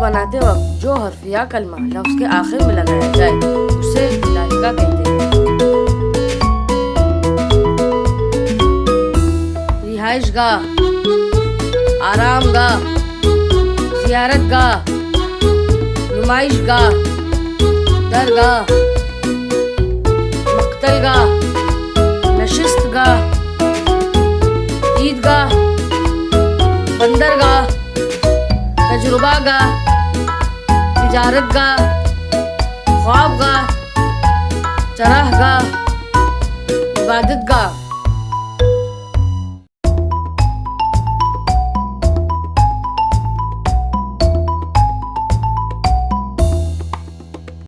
बनाते वक्त जो हर्फ या कलमा लफ्ज के आखिर में लगाया जाए उसे लाहिका कहते हैं। रिहाइशगाह, आरामगाह, ज़ियारतगाह, नुमाइशगाह, दरगाह, मक्तलगाह, नशिस्तगाह, ईदगाह, बंदरगाह, तजुर्बागाह, तिजारतगाह, ख्वाबगाह, चराहगाह, इबादतगाह।